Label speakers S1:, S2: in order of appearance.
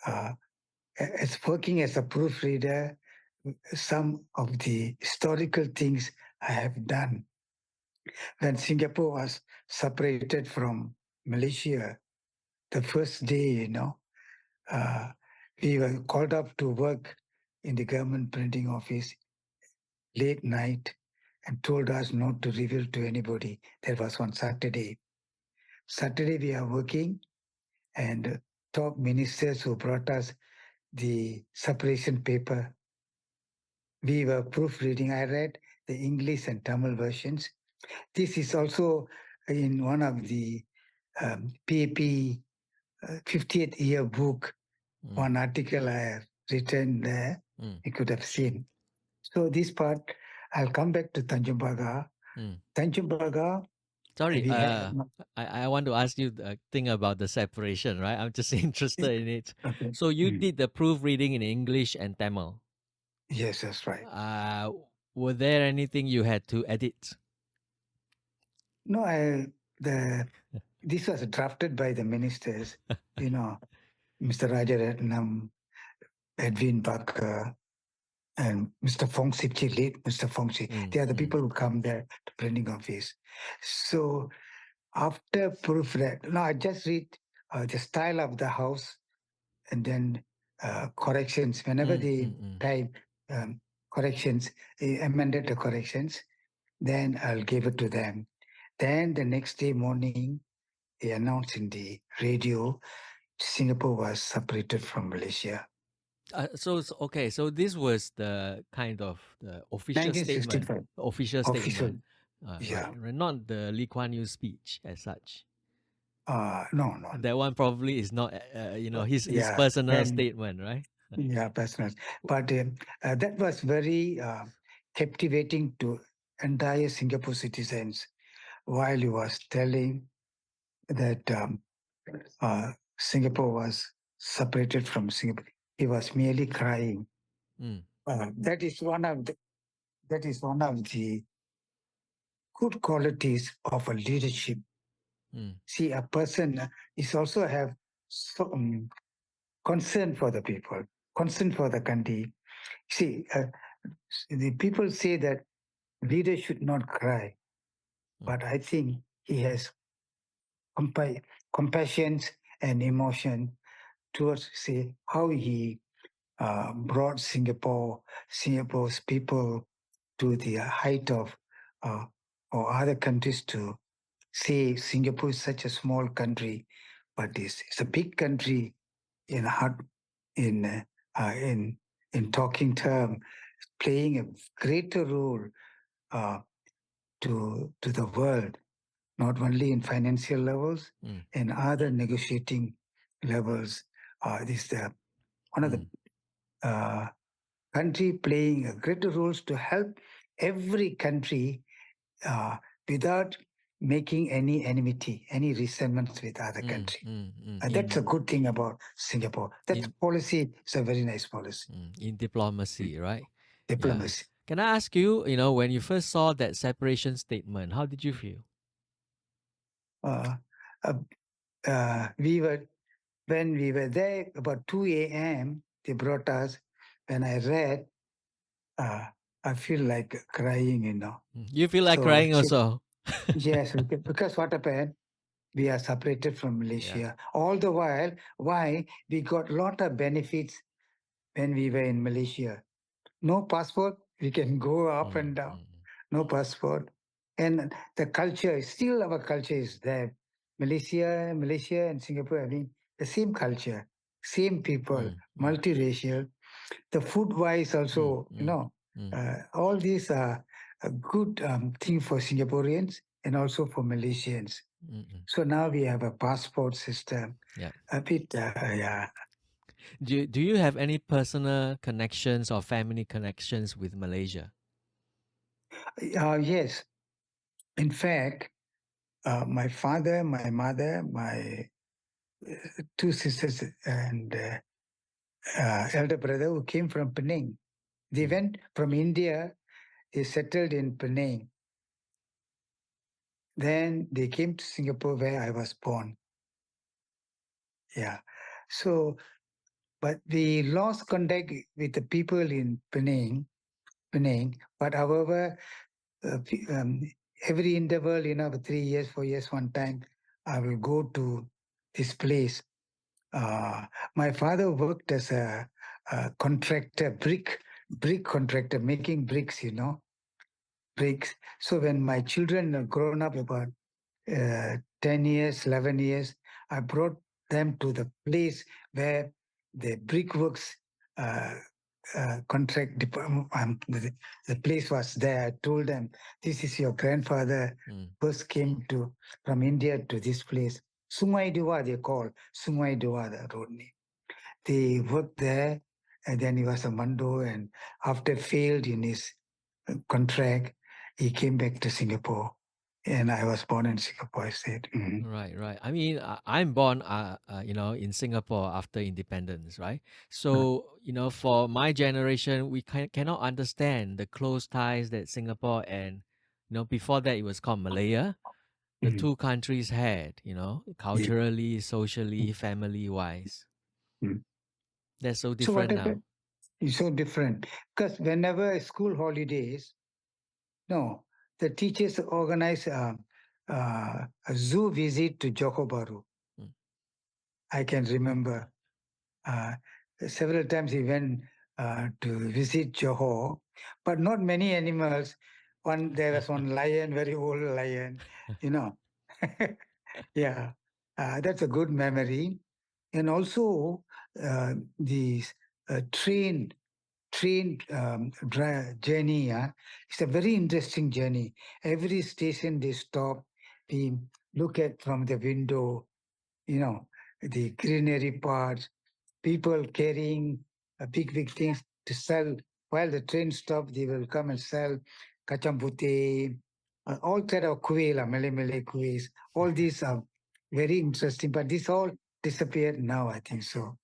S1: as working as a proofreader, some of the historical things I have done. When Singapore was separated from Malaysia, the first day, we were called up to work in the government printing office late night and told us not to reveal to anybody. That was on Saturday. Saturday we are working, and top ministers who brought us the separation paper. We were proofreading. I read the English and Tamil versions. This is also in one of the PAP 50th year book, one article I have written there, you could have seen. So this part, I'll come back to Tanjung Pagar. Tanjung Pagar,
S2: Sorry, I want to ask you a thing about the separation, right? I'm just interested in it.
S1: Okay.
S2: So you did the proofreading in English and Tamil.
S1: Yes, that's right.
S2: Were there anything you had to edit?
S1: No, this was drafted by the ministers, Mr. Rajaratnam, Edwin Barker, and Mr. Fongsi, late Mr. Fongsi. They are the people who come there to printing office. So after proofread, no, I just read the style of the house and then corrections. Whenever they type corrections, amended the corrections, then I'll give it to them. Then the next day morning, they announced in the radio, Singapore was separated from Malaysia.
S2: So this was the kind of the official statement.
S1: 1965.
S2: Official statement.
S1: Yeah.
S2: Right, not the Lee Kuan Yew speech as such.
S1: No.
S2: That one probably is not, his personal statement, right?
S1: Yeah, personal. But that was very captivating to entire Singapore citizens while he was telling that Singapore was separated from Singapore. He was merely crying. That is one of the good qualities of a leadership. See, a person is also have concern for the people, concern for the country. See, the people say that leaders should not cry, but I think he has compassion and emotion towards, say, how he brought Singapore's people to the height of or other countries to say Singapore is such a small country, but it's a big country in in talking term, playing a greater role to the world, not only in financial levels and other negotiating levels. This is one of the country playing a greater roles to help every country without making any enmity, any resentments with other country. That's a good thing about Singapore. That policy is a very nice policy.
S2: In diplomacy, right?
S1: Diplomacy.
S2: Yeah. Can I ask you, when you first saw that separation statement, how did you feel?
S1: When we were there about 2 a.m., they brought us. When I read, I feel like crying,
S2: You feel like crying also?
S1: Yes, because what happened? We are separated from Malaysia. Yeah. All the while, why? We got a lot of benefits when we were in Malaysia. No passport, we can go up and down. No passport. And the culture, still our culture is there. Malaysia and Singapore having the same culture, same people, multiracial. The food-wise also, all these are a good thing for Singaporeans and also for Malaysians. So now we have a passport system.
S2: Yeah.
S1: A bit, yeah.
S2: Do you have any personal connections or family connections with Malaysia?
S1: Yes. In fact, my father, my mother, my two sisters, and elder brother who came from Penang. They went from India. They settled in Penang. Then they came to Singapore where I was born. Yeah. So but we lost contact with the people in Penang. But however, every interval, 3 years, 4 years, one time, I will go to this place. My father worked as a contractor, brick contractor, making bricks, bricks. So when my children are grown up about 10 years, 11 years, I brought them to the place where the brickworks uh, contract department, the place was there. I told them, this is your grandfather first came from India to this place. Sungai Dua, they call Sungai Dua, the road name. They worked there, and then he was a Mando, and after failed in his contract, he came back to Singapore. And I was born in Singapore, I said.
S2: Right. I mean, I'm born, in Singapore after independence, right? So, for my generation, we cannot understand the close ties that Singapore and, before that it was called Malaya, the two countries had, culturally, socially, family-wise. They're so
S1: So
S2: different now.
S1: It's so different. Because whenever school holidays, no, the teachers organize a zoo visit to Johor Bahru. I can remember several times he went to visit Johor, but not many animals. There was one lion, very old lion, you know. Yeah, that's a good memory. And also these train journey. It's a very interesting journey. Every station they stop, we look at from the window, the greenery parts, people carrying big things to sell. While the train stops, they will come and sell kacang putih, all kind of kuih, Malay kuihs. All these are very interesting, but this all disappeared now, I think so.